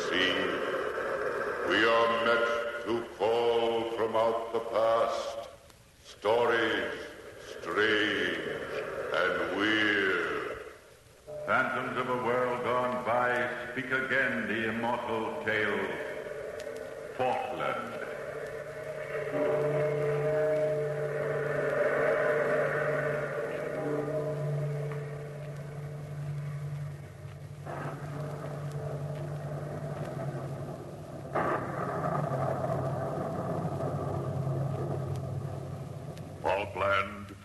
see. We are met to call from out the past stories strange and weird. Phantoms of a world gone by speak again the immortal tale. Falkland. Falkland,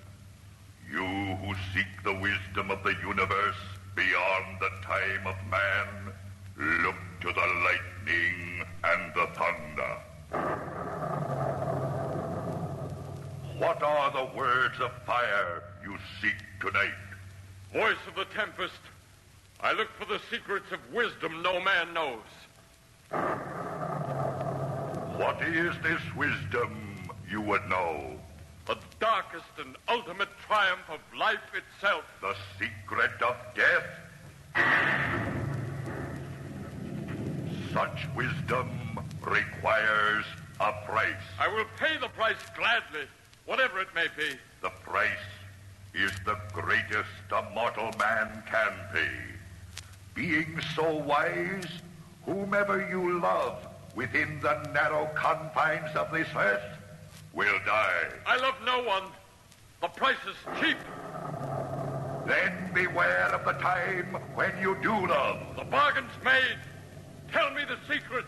you who seek the wisdom of the universe beyond the time of man, look to the lightning and the thunder. What are the words of fire you seek tonight? Voice of the tempest, I look for the secrets of wisdom no man knows. What is this wisdom you would know? The darkest and ultimate triumph of life itself. The secret of death? Such wisdom requires a price. I will pay the price gladly, whatever it may be. The price is the greatest a mortal man can pay. Being so wise, whomever you love within the narrow confines of this earth will die. I love no one. The price is cheap. Then beware of the time when you do love. The bargain's made. Tell me the secret.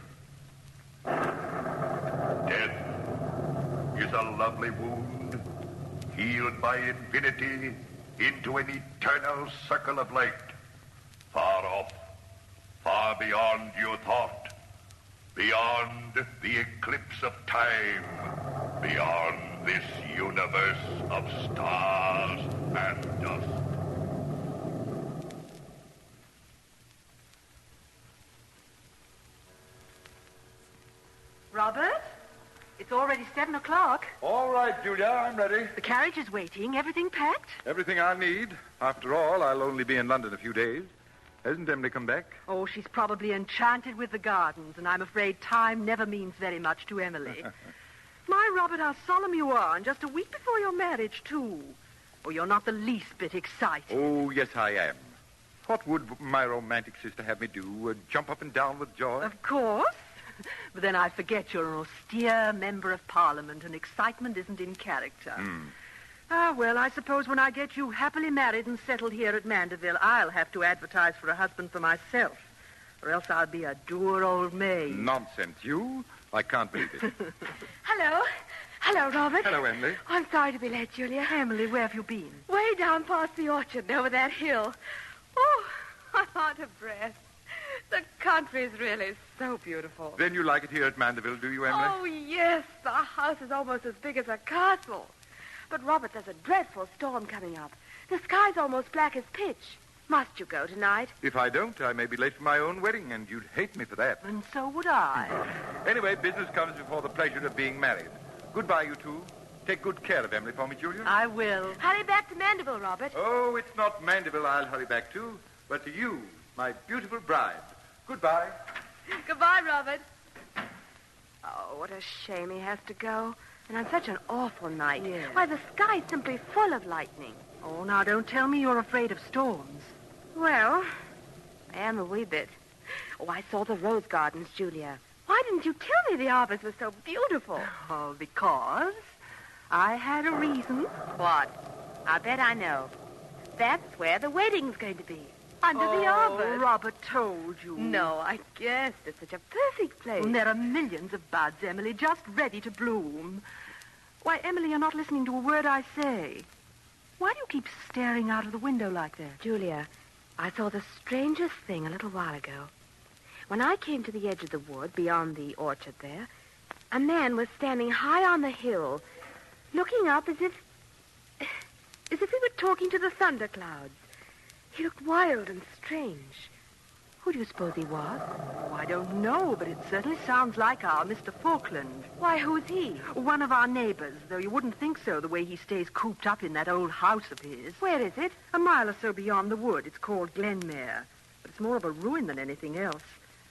Death is a lovely wound, healed by infinity into an eternal circle of light. Far off, far beyond your thought, beyond the eclipse of time, beyond this universe of stars and dust. Robert, it's already 7 o'clock. All right, Julia, I'm ready. The carriage is waiting. Everything packed? Everything I'll need. After all, I'll only be in London a few days. Hasn't Emily come back? Oh, she's probably enchanted with the gardens, and I'm afraid time never means very much to Emily. My Robert, how solemn you are, and just a week before your marriage, too. Oh, you're not the least bit excited. Oh, yes, I am. What would my romantic sister have me do? Jump up and down with joy? Of course. But then I forget you're an austere member of Parliament, and excitement isn't in character. Ah, well, I suppose when I get you happily married and settled here at Mandeville, I'll have to advertise for a husband for myself, or else I'll be a dour old maid. Nonsense, you. I can't believe it. Hello. Hello, Robert. Hello, Emily. I'm sorry to be late, Julia. Emily, where have you been? Way down past the orchard over that hill. Oh, I'm out of breath. The country is really so beautiful. Then you like it here at Mandeville, do you, Emily? Oh, yes. The house is almost as big as a castle. But, Robert, there's a dreadful storm coming up. The sky's almost black as pitch. Must you go tonight? If I don't, I may be late for my own wedding, and you'd hate me for that. And so would I. Anyway, business comes before the pleasure of being married. Goodbye, you two. Take good care of Emily for me, Julia. I will. Hurry back to Mandeville, Robert. Oh, it's not Mandeville I'll hurry back to, but to you, my beautiful bride. Goodbye. Goodbye, Robert. Oh, what a shame he has to go. And on such an awful night. Yes. Why, the sky's simply full of lightning. Oh, now don't tell me you're afraid of storms. Well, I am a wee bit. Oh, I saw the rose gardens, Julia. Why didn't you tell me the arbors were so beautiful? Oh, because I had a reason. What? I'll bet I know. That's where the wedding's going to be. Under the arbors. Robert told you. No, I guessed. It's such a perfect place. And there are millions of buds, Emily, just ready to bloom. Why, Emily, you're not listening to a word I say. Why do you keep staring out of the window like that? Julia, I saw the strangest thing a little while ago. When I came to the edge of the wood, beyond the orchard there, a man was standing high on the hill, looking up as if he were talking to the thunderclouds. He looked wild and strange. Who do you suppose he was? Oh, I don't know, but it certainly sounds like our Mr. Falkland. Why, who's he? One of our neighbors, though you wouldn't think so, the way he stays cooped up in that old house of his. Where is it? A mile or so beyond the wood. It's called Glenmere. But it's more of a ruin than anything else.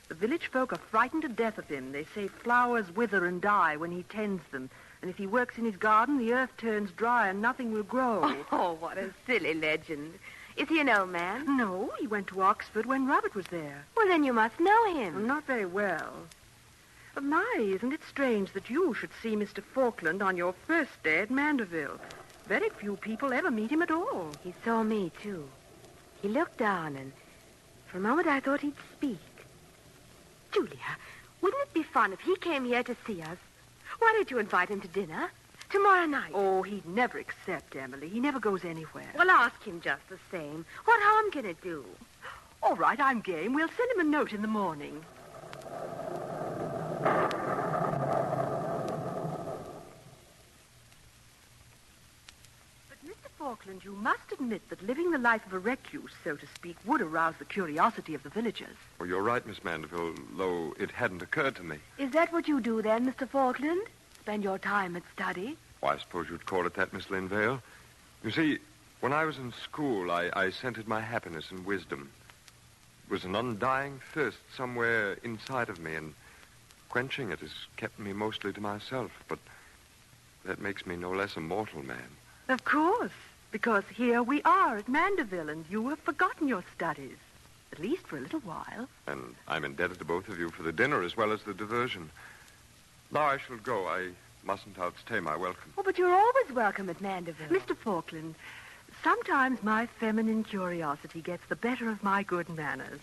The village folk are frightened to death of him. They say flowers wither and die when he tends them. And if he works in his garden, the earth turns dry and nothing will grow. Oh, what a silly legend. Is he an old man? No, he went to Oxford when Robert was there. Well, then you must know him. Not very well. But my, isn't it strange that you should see Mr. Falkland on your first day at Mandeville? Very few people ever meet him at all. He saw me, too. He looked down, and for a moment I thought he'd speak. Julia, wouldn't it be fun if he came here to see us? Why don't you invite him to dinner? Tomorrow night. Oh, he'd never accept, Emily. He never goes anywhere. Well, ask him just the same. What harm can it do? All right, I'm game. We'll send him a note in the morning. But, Mr. Falkland, you must admit that living the life of a recluse, so to speak, would arouse the curiosity of the villagers. Well, you're right, Miss Mandeville, though it hadn't occurred to me. Is that what you do then, Mr. Falkland? Spend your time at study? Well, I suppose you'd call it that, Miss Linvale. You see, when I was in school, I centered my happiness in wisdom. It was an undying thirst somewhere inside of me, and quenching it has kept me mostly to myself. But that makes me no less a mortal man. Of course, because here we are at Mandeville, and you have forgotten your studies, at least for a little while. And I'm indebted to both of you for the dinner as well as the diversion. Now I shall go. I mustn't outstay my welcome. Oh, but you're always welcome at Mandeville. Mr. Falkland, sometimes my feminine curiosity gets the better of my good manners.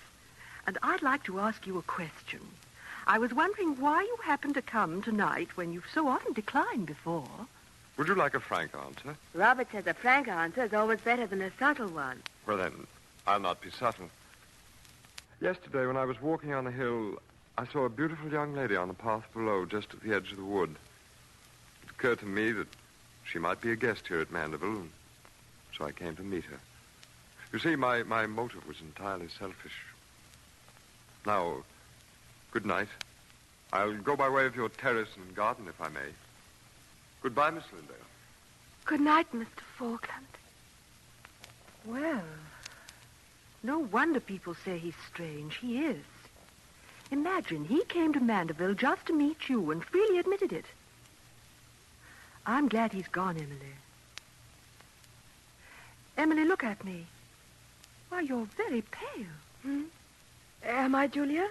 And I'd like to ask you a question. I was wondering why you happened to come tonight when you've so often declined before. Would you like a frank answer? Robert says a frank answer is always better than a subtle one. Well, then, I'll not be subtle. Yesterday, when I was walking on the hill, I saw a beautiful young lady on the path below, just at the edge of the wood. It occurred to me that she might be a guest here at Mandeville, and so I came to meet her. You see, my motive was entirely selfish. Now, good night. I'll go by way of your terrace and garden, if I may. Goodbye, Miss Lindale. Good night, Mr. Falkland. Well, no wonder people say he's strange. He is. Imagine, he came to Mandeville just to meet you and freely admitted it. I'm glad he's gone, Emily. Emily, look at me. Why, you're very pale. Am I, Julia?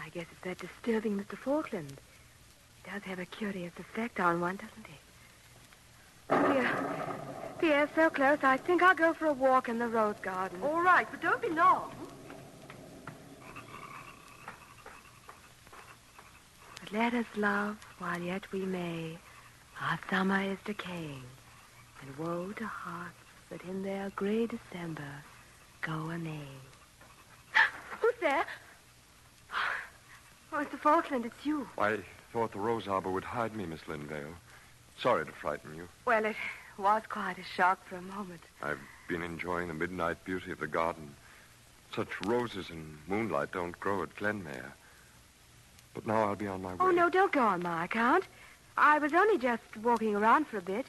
I guess it's that disturbing Mr. Falkland. He does have a curious effect on one, doesn't he? Julia, the air's so close, I think I'll go for a walk in the rose garden. All right, but don't be long. But let us love while yet we may. Our summer is decaying, and woe to hearts that in their gray December go a-maying. Who's there? Oh, Mr. Falkland, it's you. I thought the rose arbor would hide me, Miss Linvale. Sorry to frighten you. Well, it was quite a shock for a moment. I've been enjoying the midnight beauty of the garden. Such roses and moonlight don't grow at Glenmere. But now I'll be on my way. Oh, no, don't go on my account. I was only just walking around for a bit.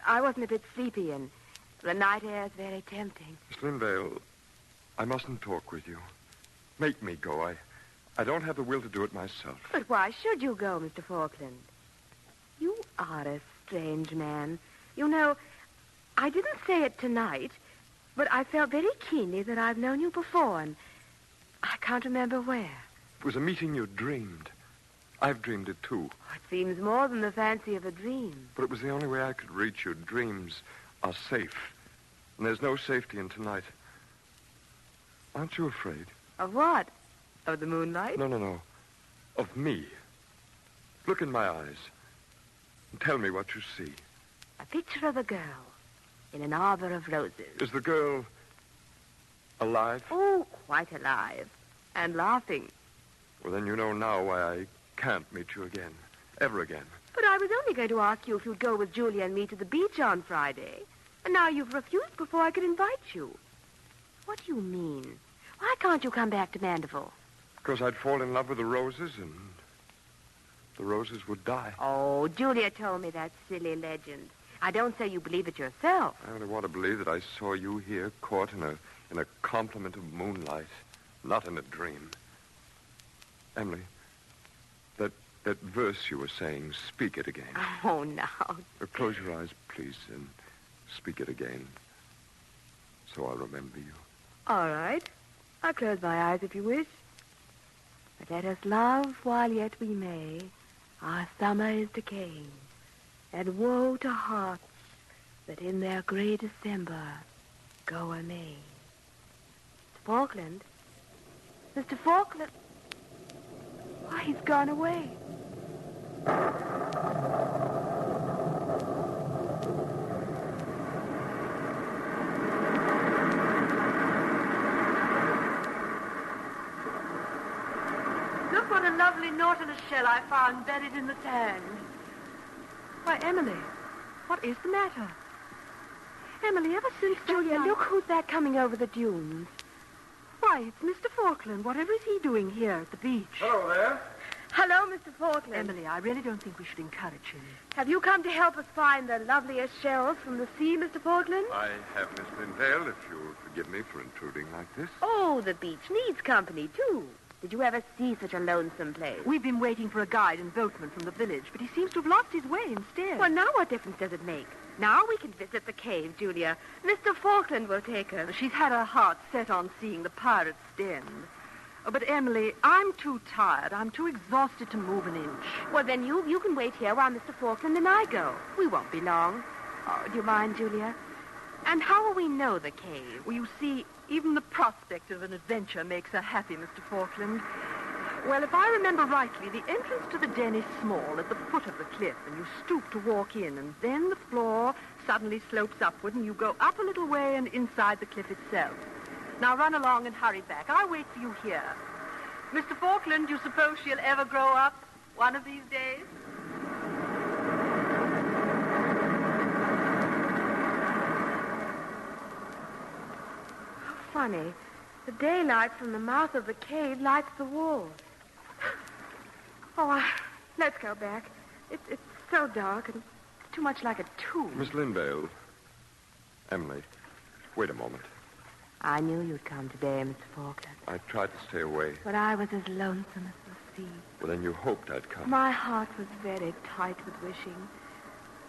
I wasn't a bit sleepy, and the night air is very tempting. Miss Linvale, I mustn't talk with you. Make me go. I don't have the will to do it myself. But why should you go, Mr. Falkland? You are a strange man. You know, I didn't say it tonight, but I felt very keenly that I've known you before, and I can't remember where. It was a meeting you dreamed. I've dreamed it, too. It seems more than the fancy of a dream. But it was the only way I could reach you. Dreams are safe. And there's no safety in tonight. Aren't you afraid? Of what? Of the moonlight? No. Of me. Look in my eyes. And tell me what you see. A picture of a girl in an arbor of roses. Is the girl alive? Oh, quite alive. And laughing. Well, then you know now why I can't meet you again. Ever again. But I was only going to ask you if you'd go with Julia and me to the beach on Friday. And now you've refused before I could invite you. What do you mean? Why can't you come back to Mandeville? Because I'd fall in love with the roses and the roses would die. Oh, Julia told me that silly legend. I don't say you believe it yourself. I only want to believe that I saw you here caught in a compliment of moonlight, not in a dream. Emily, that verse you were saying, speak it again. Oh, no. Close your eyes, please, and speak it again, so I'll remember you. All right. I'll close my eyes if you wish. But let us love while yet we may. Our summer is decaying. And woe to hearts that in their grey December go amain. Mr. Falkland? Mr. Falkland? Why, he's gone away. Look what a lovely Nautilus shell I found buried in the sand. Why, Emily, what is the matter? Emily, ever since Julia, look who's that coming over the dunes. Why, it's Mr. Falkland. Whatever is he doing here at the beach? Hello there. Hello, Mr. Falkland. Emily, I really don't think we should encourage him. Have you come to help us find the loveliest shells from the sea, Mr. Falkland? I have, Miss Lindale, if you'll forgive me for intruding like this. Oh, the beach needs company, too. Did you ever see such a lonesome place? We've been waiting for a guide and boatman from the village, but he seems to have lost his way instead. Well, now what difference does it make? Now we can visit the cave, Julia. Mr. Falkland will take her. She's had her heart set on seeing the pirate's den. Oh, but, Emily, I'm too tired. I'm too exhausted to move an inch. Well, then you can wait here while Mr. Falkland and I go. We won't be long. Oh, do you mind, Julia? And how will we know the cave? Well, you see, even the prospect of an adventure makes her happy, Mr. Falkland. Well, if I remember rightly, the entrance to the den is small at the foot of the cliff, and you stoop to walk in, and then the floor suddenly slopes upward, and you go up a little way and inside the cliff itself. Now run along and hurry back. I'll wait for you here. Mr. Falkland, do you suppose she'll ever grow up one of these days? How funny. The daylight from the mouth of the cave lights the walls. Oh, let's go back. It's so dark and too much like a tomb. Miss Lindale. Emily, wait a moment. I knew you'd come today, Mr. Falkland. I tried to stay away. But I was as lonesome as the sea. Well, then you hoped I'd come. My heart was very tight with wishing.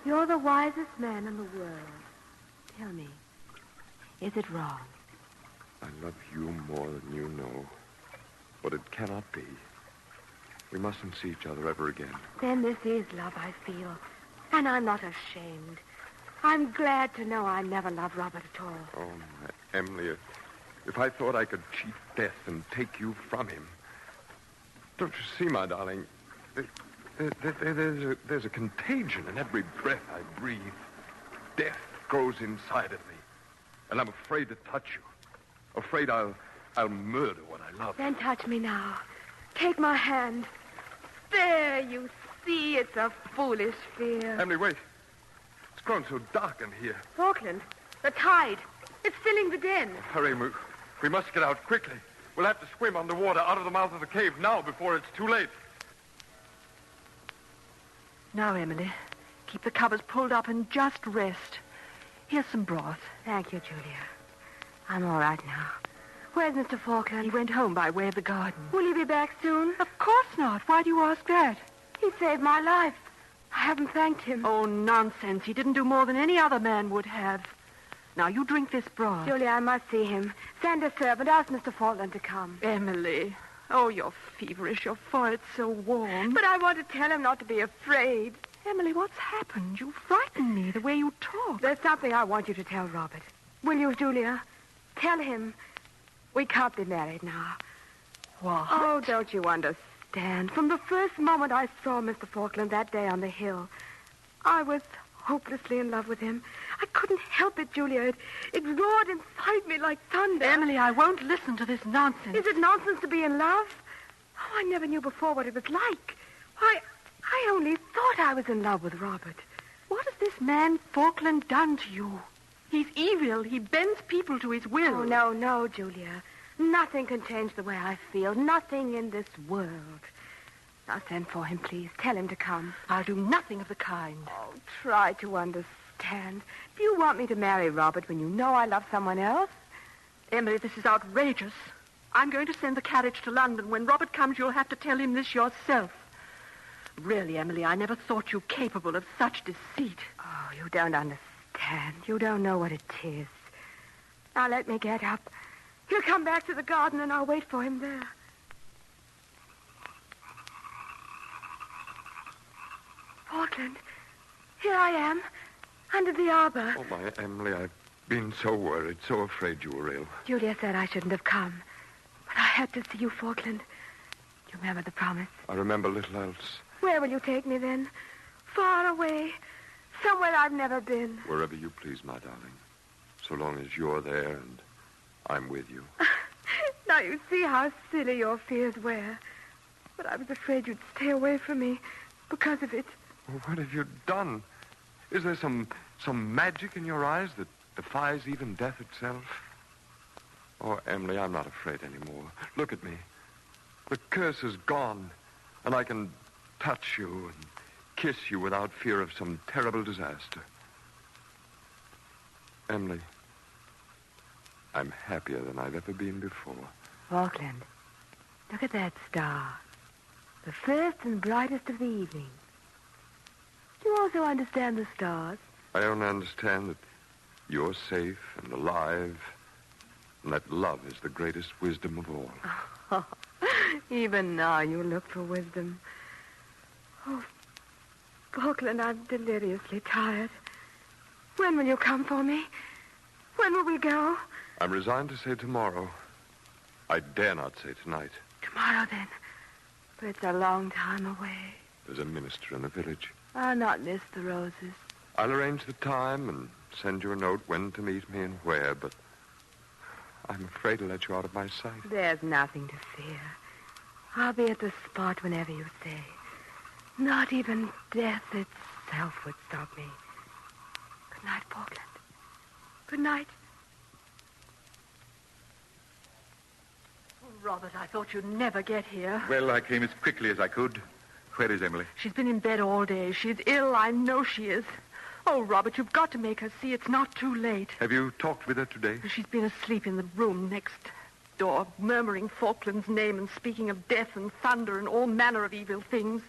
You're the wisest man in the world. Tell me, is it wrong? I love you more than you know. But it cannot be. We mustn't see each other ever again. Then this is love, I feel. And I'm not ashamed. I'm glad to know I never loved Robert at all. Oh, my Emily, if I thought I could cheat death and take you from him. Don't you see, my darling? There's a contagion in every breath I breathe. Death grows inside of me. And I'm afraid to touch you. Afraid I'll murder what I love. Then touch me now. Take my hand. There, you see, it's a foolish fear. Emily, wait. It's grown so dark in here. Falkland, the tide. It's filling the den. Hurry, we must get out quickly. We'll have to swim underwater out of the mouth of the cave now before it's too late. Now, Emily, keep the covers pulled up and just rest. Here's some broth. Thank you, Julia. I'm all right now. Where's Mr. Falkland? He went home by way of the garden. Will he be back soon? Of course not. Why do you ask that? He saved my life. I haven't thanked him. Oh, nonsense. He didn't do more than any other man would have. Now, you drink this broth. Julia, I must see him. Send a servant. Ask Mr. Falkland to come. Emily. Oh, you're feverish. Your forehead's so warm. But I want to tell him not to be afraid. Emily, what's happened? You frighten me the way you talk. There's something I want you to tell Robert. Will you, Julia? Tell him we can't be married now. What? Oh, don't you understand? From the first moment I saw Mr. Falkland that day on the hill, I was hopelessly in love with him. I couldn't help it, Julia. It roared inside me like thunder. Emily, I won't listen to this nonsense. Is it nonsense to be in love? Oh, I never knew before what it was like. Why, I only thought I was in love with Robert. What has this man Falkland done to you? He's evil. He bends people to his will. Oh, no, Julia. Nothing can change the way I feel. Nothing in this world. Now send for him, please. Tell him to come. I'll do nothing of the kind. Oh, try to understand. Do you want me to marry Robert when you know I love someone else? Emily, this is outrageous. I'm going to send the carriage to London. When Robert comes, you'll have to tell him this yourself. Really, Emily, I never thought you capable of such deceit. Oh, you don't understand. You don't know what it is. Now let me get up. He'll come back to the garden and I'll wait for him there. Falkland, here I am, under the arbor. Oh, my Emily, I've been so worried, so afraid you were ill. Julia said I shouldn't have come, but I had to see you, Falkland. Do you remember the promise? I remember little else. Where will you take me then? Far away, somewhere I've never been. Wherever you please, my darling. So long as you're there and I'm with you. Now you see how silly your fears were. But I was afraid you'd stay away from me because of it. Well, what have you done? Is there some magic in your eyes that defies even death itself? Oh, Emily, I'm not afraid anymore. Look at me. The curse is gone, and I can touch you and kiss you without fear of some terrible disaster. Emily, I'm happier than I've ever been before. Falkland, look at that star. The first and brightest of the evening. Do you also understand the stars? I only understand that you're safe and alive, and that love is the greatest wisdom of all. Oh, even now you look for wisdom. Oh, Falkland, I'm deliriously tired. When will you come for me? When will we go? I'm resigned to say tomorrow. I dare not say tonight. Tomorrow, then. But it's a long time away. There's a minister in the village. I'll not miss the roses. I'll arrange the time and send you a note when to meet me and where, but I'm afraid to let you out of my sight. There's nothing to fear. I'll be at the spot whenever you say. Not even death itself would stop me. Good night, Falkland. Good night. Oh, Robert, I thought you'd never get here. Well, I came as quickly as I could. Where is Emily? She's been in bed all day. She's ill. I know she is. Oh, Robert, you've got to make her see it's not too late. Have you talked with her today? She's been asleep in the room next door, murmuring Falkland's name and speaking of death and thunder and all manner of evil things.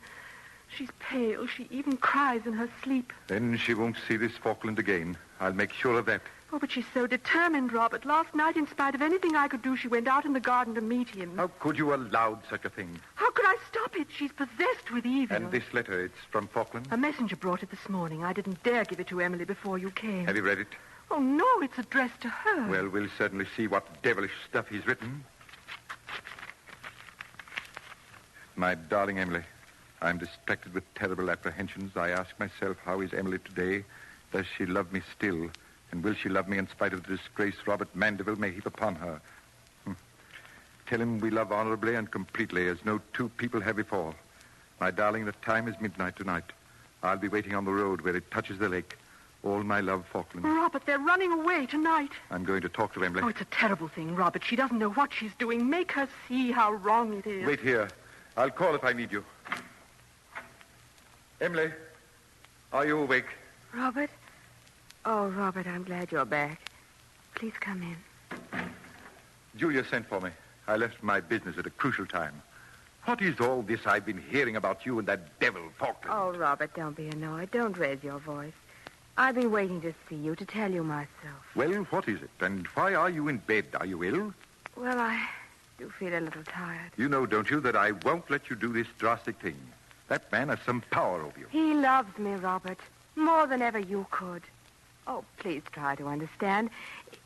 She's pale. She even cries in her sleep. Then she won't see this Falkland again. I'll make sure of that. Oh, but she's so determined, Robert. Last night, in spite of anything I could do, she went out in the garden to meet him. How could you allow such a thing? How could I stop it? She's possessed with evil. And this letter, it's from Falkland? A messenger brought it this morning. I didn't dare give it to Emily before you came. Have you read it? Oh, no, it's addressed to her. Well, we'll certainly see what devilish stuff he's written. My darling Emily, I'm distracted with terrible apprehensions. I ask myself, how is Emily today? Does she love me still? And will she love me in spite of the disgrace Robert Mandeville may heap upon her? Tell him we love honorably and completely, as no two people have before. My darling, the time is midnight tonight. I'll be waiting on the road where it touches the lake. All my love, Falkland. Robert, they're running away tonight. I'm going to talk to Emily. Oh, it's a terrible thing, Robert. She doesn't know what she's doing. Make her see how wrong it is. Wait here. I'll call if I need you. Emily, are you awake? Robert? Oh, Robert, I'm glad you're back. Please come in. Julia sent for me. I left my business at a crucial time. What is all this I've been hearing about you and that devil, Falkland? Oh, Robert, don't be annoyed. Don't raise your voice. I've been waiting to see you, to tell you myself. Well, what is it? And why are you in bed? Are you ill? Well, I do feel a little tired. You know, don't you, that I won't let you do this drastic thing. That man has some power over you. He loves me, Robert, more than ever you could. Oh, please try to understand.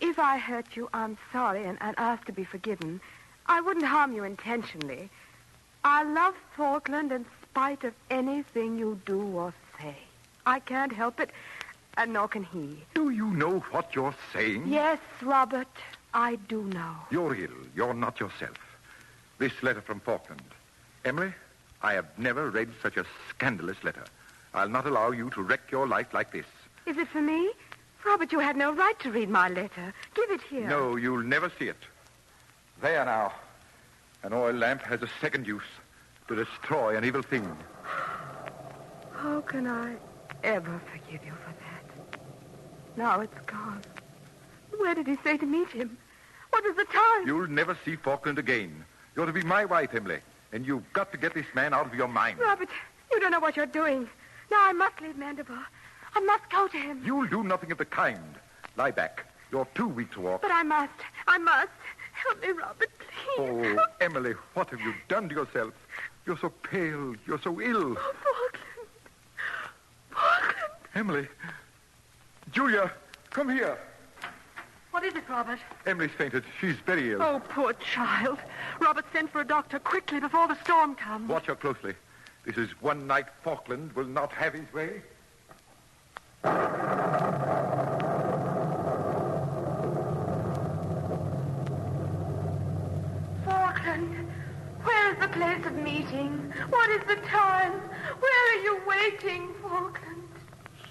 If I hurt you, I'm sorry and ask to be forgiven. I wouldn't harm you intentionally. I love Falkland in spite of anything you do or say. I can't help it, and nor can he. Do you know what you're saying? Yes, Robert, I do know. You're ill. You're not yourself. This letter from Falkland. Emily, I have never read such a scandalous letter. I'll not allow you to wreck your life like this. Is it for me? Robert, you had no right to read my letter. Give it here. No, you'll never see it. There now. An oil lamp has a second use, to destroy an evil thing. How can I ever forgive you for that? Now it's gone. Where did he say to meet him? What was the time? You'll never see Falkland again. You're to be my wife, Emily. And you've got to get this man out of your mind. Robert, you don't know what you're doing. Now I must leave Mandeville. I must go to him. You'll do nothing of the kind. Lie back. You're too weak to walk. But I must. Help me, Robert, please. Oh, Emily, what have you done to yourself? You're so pale. You're so ill. Oh, Falkland. Emily. Julia, come here. What is it, Robert? Emily's fainted. She's very ill. Oh, poor child. Robert, send for a doctor quickly before the storm comes. Watch her closely. This is one night Falkland will not have his way. Falkland, where is the place of meeting? What is the time? Where are you waiting, Falkland?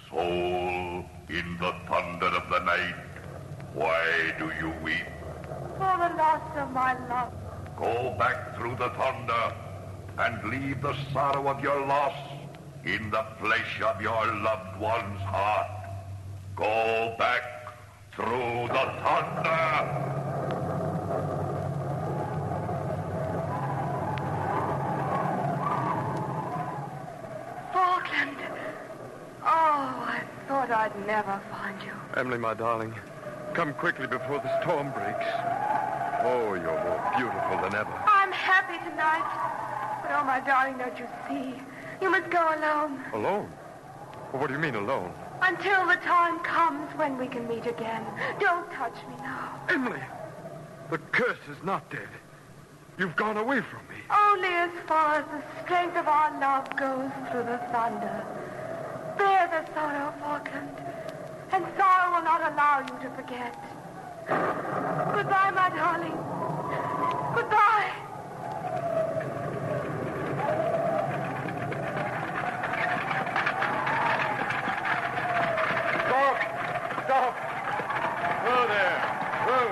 Soul, in the thunder of the night, why do you weep? For the loss of my love. Go back through the thunder and leave the sorrow of your loss in the flesh of your loved one's heart. Go back through the thunder. Falkland. Oh, I thought I'd never find you. Emily, my darling, come quickly before the storm breaks. Oh, you're more beautiful than ever. I'm happy tonight. But, oh, my darling, don't you see? You must go alone. Alone? Well, what do you mean, alone? Until the time comes when we can meet again. Don't touch me now. Emily, the curse is not dead. You've gone away from me. Only as far as the strength of our love goes through the thunder. Bear the sorrow, Falkland, and sorrow will not allow you to forget. Goodbye, my darling. Goodbye. Stop! Whoa there! Whoa!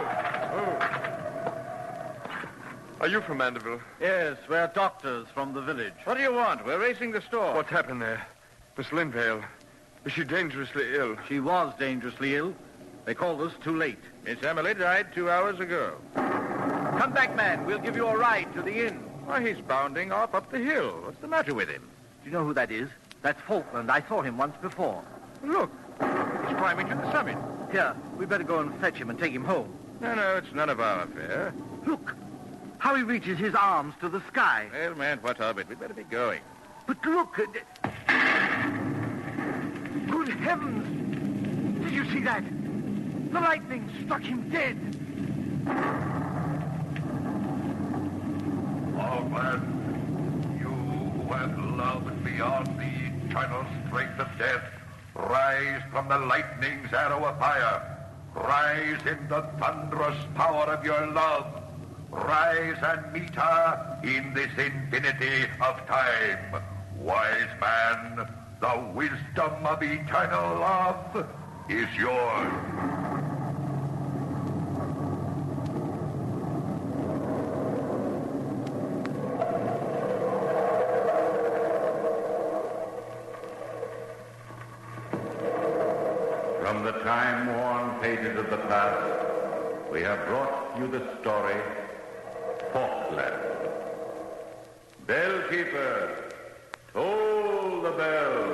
Are you from Mandeville? Yes, we're doctors from the village. What do you want? We're racing the store. What's happened there? Miss Linvale, is she dangerously ill? She was dangerously ill. They called us too late. Miss Emily died 2 hours ago. Come back, man. We'll give you a ride to the inn. Why, he's bounding off up the hill. What's the matter with him? Do you know who that is? That's Falkland. I saw him once before. Look, he's climbing to the summit. Here, we better go and fetch him and take him home. No, it's none of our affair. Look, how he reaches his arms to the sky. Well, man, what of it? We'd better be going. But look. Good heavens! Did you see that? The lightning struck him dead. Falkland, you who have loved beyond the eternal strength of death, rise from the lightning's arrow of fire. Rise in the thunderous power of your love. Rise and meet her in this infinity of time. Wise man, the wisdom of eternal love is yours. From the time-worn pages of the past, we have brought you the story, Falkland. Bellkeeper, toll the bell.